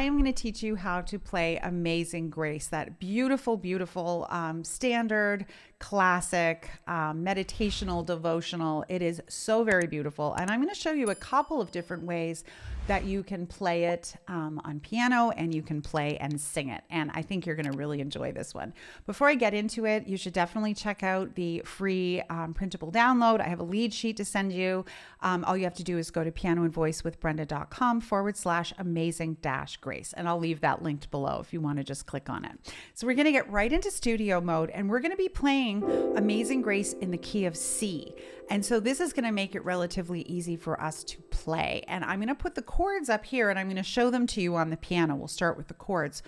am going to teach you how to play Amazing Grace, that beautiful, beautiful standard, classic, meditational, devotional. It is so very beautiful. And I'm going to show you a couple of different ways that you can play it on piano, and you can play and sing it. And I think you're going to really enjoy this one. Before I get into it, you should definitely check out the free printable download. I have a lead sheet to send you. All you have to do is go to pianoandvoicewithbrenda.com/amazing-grace. And I'll leave that linked below if you want to just click on it. So we're going to get right into studio mode, and we're going to be playing Amazing Grace in the key of C. And so this is going to make it relatively easy for us to play. And I'm going to put the chords up here, and I'm going to show them to you on the piano. We'll start with the chords.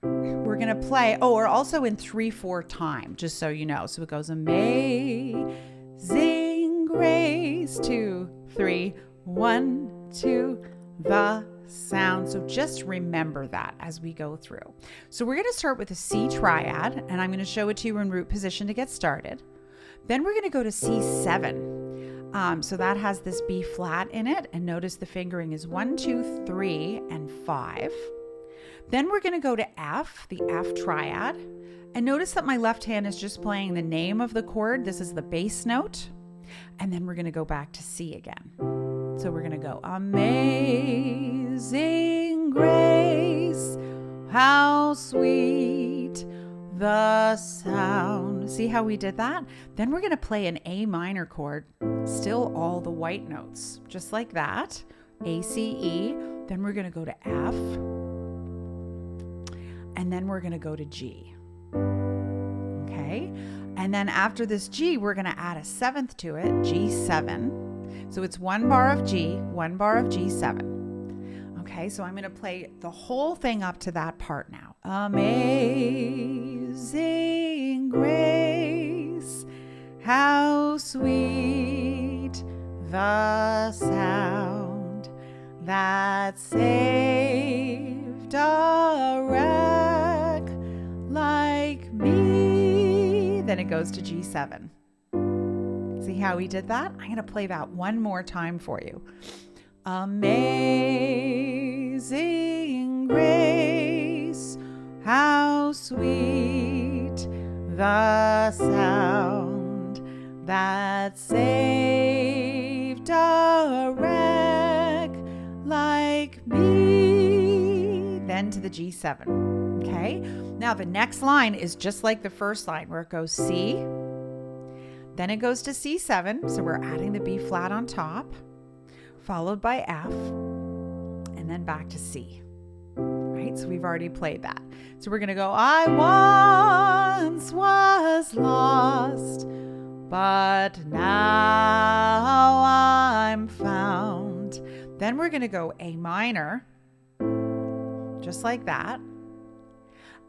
We're going to play, we're also in 3/4 time, just so you know. So it goes Amazing Grace, 2, 3, 1, 2, the sound. So just remember that as we go through. So we're going to start with a C triad, and I'm going to show it to you in root position to get started. Then we're going to go to C7. So that has this B flat in it. And notice the fingering is 1, 2, 3, and 5. Then we're going to go to F, the F triad. And notice that my left hand is just playing the name of the chord. This is the bass note. And then we're going to go back to C again. So we're going to go Amazing Grace, how sweet the sound. See how we did that? Then we're going to play an A minor chord, still all the white notes, just like that. A, C, E. Then we're going to go to F. And then we're going to go to G. Okay? And then after this G, we're going to add a 7th to it, G7. So it's 1 bar of G, 1 bar of G7. Okay, so I'm going to play the whole thing up to that part now. Amazing Grace, how sweet the sound that saved a wreck like me. Then it goes to G7. See how we did that? I'm going to play that one more time for you. Amazing Grace, how sweet the sound that saved a wreck like me. Then to the G7. Okay? Now the next line is just like the first line where it goes C, then it goes to C7. So we're adding the B flat on top, followed by F, and then back to C. Right? So we've already played that. So we're going to go, I once was lost, but now I'm found. Then we're going to go A minor, just like that.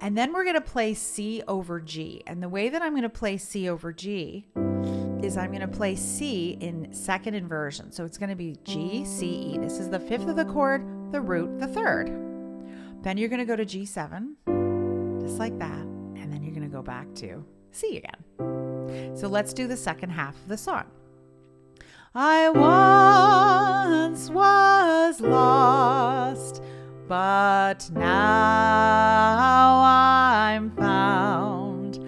And then we're going to play C over G. And the way that I'm going to play C over G is I'm going to play C in second inversion. So it's going to be G, C, E. This is the 5th of the chord, the root, the 3rd. Then you're going to go to G7, just like that. And then you're going to go back to C again. So let's do the second half of the song. I once was lost, but now I'm found,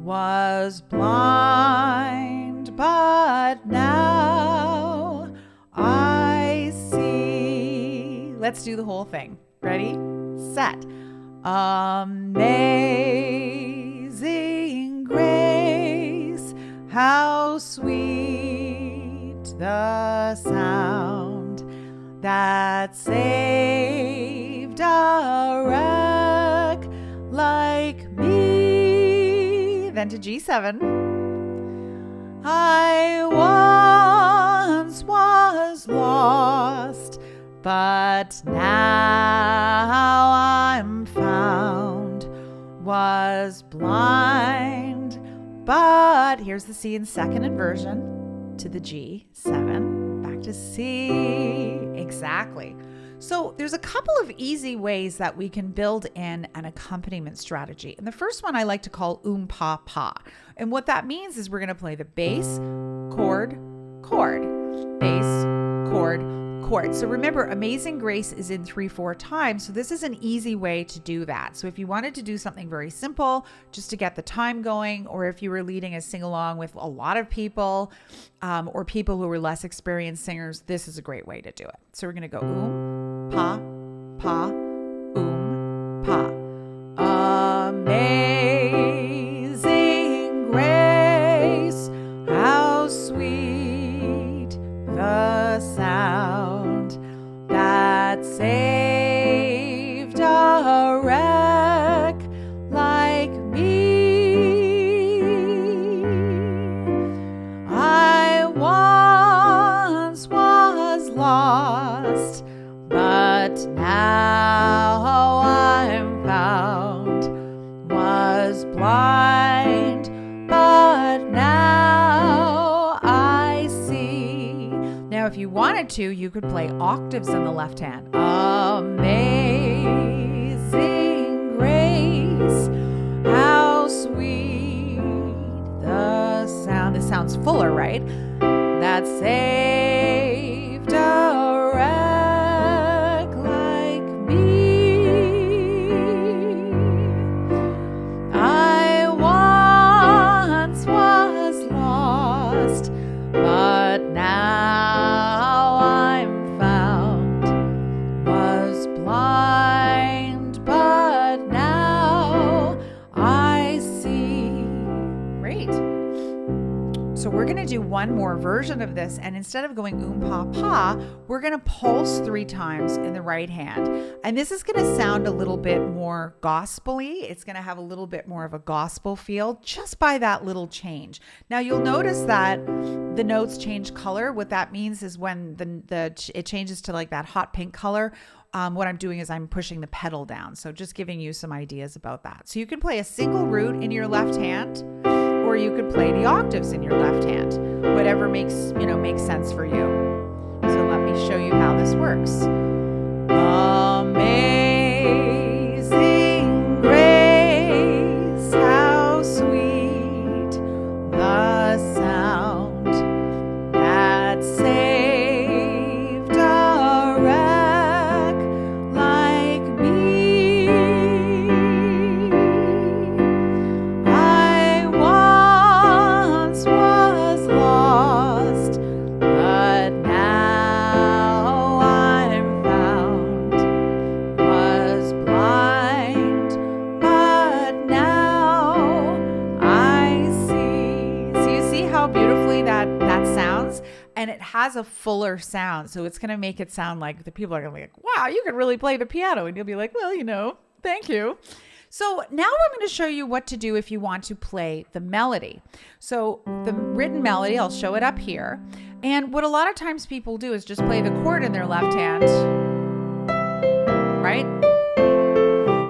was blind, but now I see. Let's do the whole thing. Ready, set. Amazing Grace, how sweet the sound that saved a wreck like me. Then to G7. I once was lost, but now I'm found, was blind, but here's the C in second inversion to the G7, back to C. Exactly. So there's a couple of easy ways that we can build in an accompaniment strategy. And the first one I like to call pa pa. And what that means is we're going to play the bass, chord, chord, bass, chord, chord. So remember, Amazing Grace is in 3/4 time. So this is an easy way to do that. So if you wanted to do something very simple, just to get the time going, or if you were leading a sing-along with a lot of people, or people who were less experienced singers, this is a great way to do it. So we're going to go pa, pa, pa. Amazing grace, how sweet the sound that saved a wreck like me. I once was lost, but now I'm found. Was blind, but now I see. Now, if you wanted to, you could play octaves in the left hand. Amazing grace, how sweet the sound. This sounds fuller, right? That saved a wreck like me. I once was lost, but now I'm found. Was blind, but now I see. Great. So we're going to do one more version of this, and instead of going pa pa, we're going to pulse 3 times in the right hand. And this is going to sound a little bit more gospel-y. It's going to have a little bit more of a gospel feel just by that little change. Now you'll notice that the notes change color. What that means is when it changes to like that hot pink color, what I'm doing is I'm pushing the pedal down. So just giving you some ideas about that. So you can play a single root in your left hand, or you could play the octaves in your left hand, whatever makes sense for you. So let me show you how this works. Amazing grace, how sweet the sound that saved a wreck like me. I once was lost, but now I'm found. Was blind, but now I see. So you see how beautifully that sounds? And it has a fuller sound. So it's going to make it sound like the people are going to be like, wow, you can really play the piano. And you'll be like, well, thank you. So now I'm going to show you what to do if you want to play the melody. So the written melody, I'll show it up here. And what a lot of times people do is just play the chord in their left hand, right?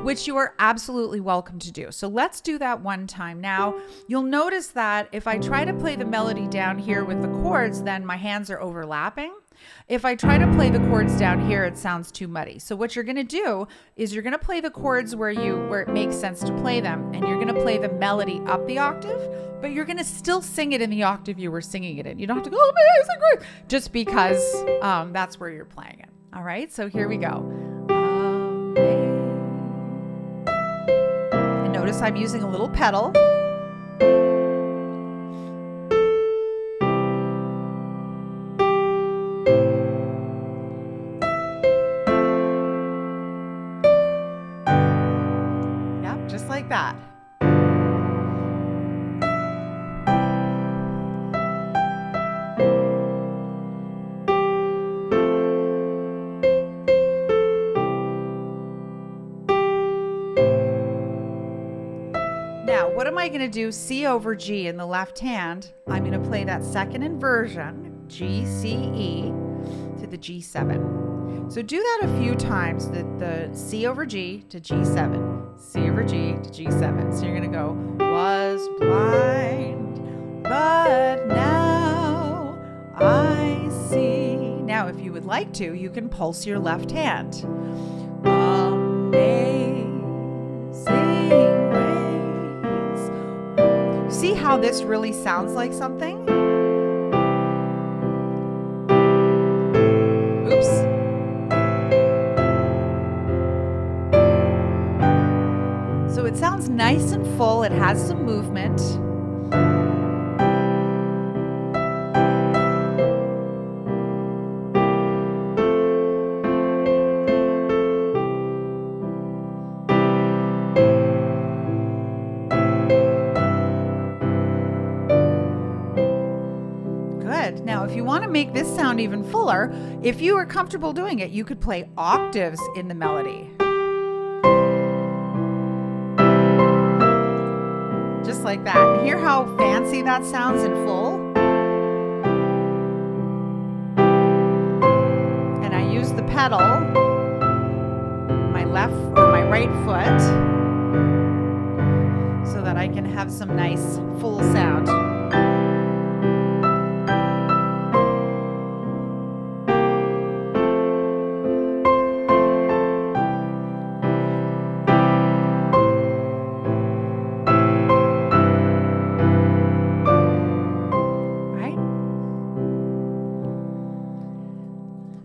Which you are absolutely welcome to do. So let's do that one time. Now, you'll notice that if I try to play the melody down here with the chords, then my hands are overlapping. If I try to play the chords down here, it sounds too muddy. So what you're going to do is you're going to play the chords where it makes sense to play them, and you're going to play the melody up the octave, but you're going to still sing it in the octave you were singing it in. You don't have to go, oh, amazing grace, just because that's where you're playing it. All right, so here we go. And notice I'm using a little pedal. Just like that. Now, what am I going to do? C over G in the left hand. I'm going to play that second inversion, G, C, E, to the G7. So do that a few times, the C over G to G7, C over G to G7. So you're going to go, was blind, but now I see. Now, if you would like to, you can pulse your left hand. Amazing grace. See how this really sounds like something? Oops. So it sounds nice and full. It has some movement. Good. Now, if you want to make this sound even fuller, if you are comfortable doing it, you could play octaves in the melody. Just like that. And hear how fancy that sounds in full? And I use the pedal, my left or my right foot, so that I can have some nice full sound.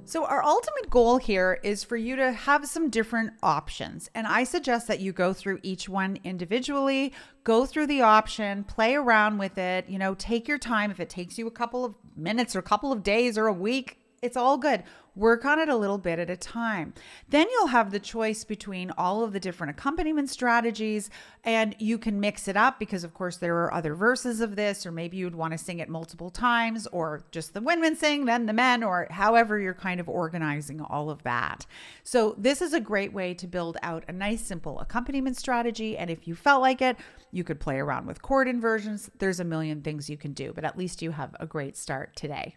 So our ultimate goal here is for you to have some different options. And I suggest that you go through each one individually, go through the option, play around with it, take your time. If it takes you a couple of minutes or a couple of days or a week, it's all good. Work on it a little bit at a time. Then you'll have the choice between all of the different accompaniment strategies, and you can mix it up because, of course, there are other verses of this, or maybe you'd want to sing it multiple times, or just the women sing, then the men, or however you're kind of organizing all of that. So this is a great way to build out a nice, simple accompaniment strategy. And if you felt like it, you could play around with chord inversions. There's a million things you can do, but at least you have a great start today.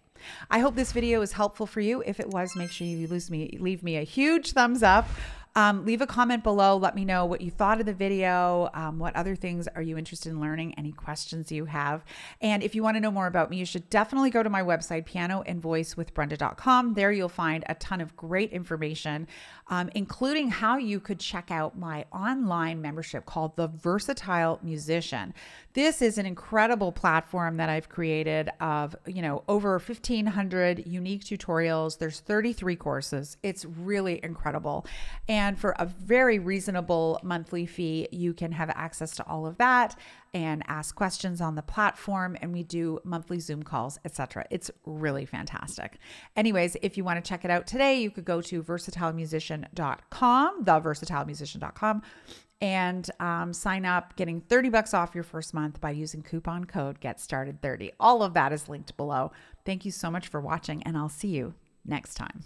I hope this video is helpful for you. If it was, make sure you leave me a huge thumbs up. Leave a comment below. Let me know what you thought of the video. What other things are you interested in learning? Any questions you have? And if you want to know more about me, you should definitely go to my website, pianoandvoicewithbrenda.com. There you'll find a ton of great information, including how you could check out my online membership called The Versatile Musician. This is an incredible platform that I've created of, over 1,500 unique tutorials. There's 33 courses. It's really incredible. And for a very reasonable monthly fee, you can have access to all of that and ask questions on the platform. And we do monthly Zoom calls, etc. It's really fantastic. Anyways, if you want to check it out today, you could go to versatilemusician.com, theversatilemusician.com, and sign up, getting $30 off your first month by using coupon code GETSTARTED30. All of that is linked below. Thank you so much for watching, and I'll see you next time.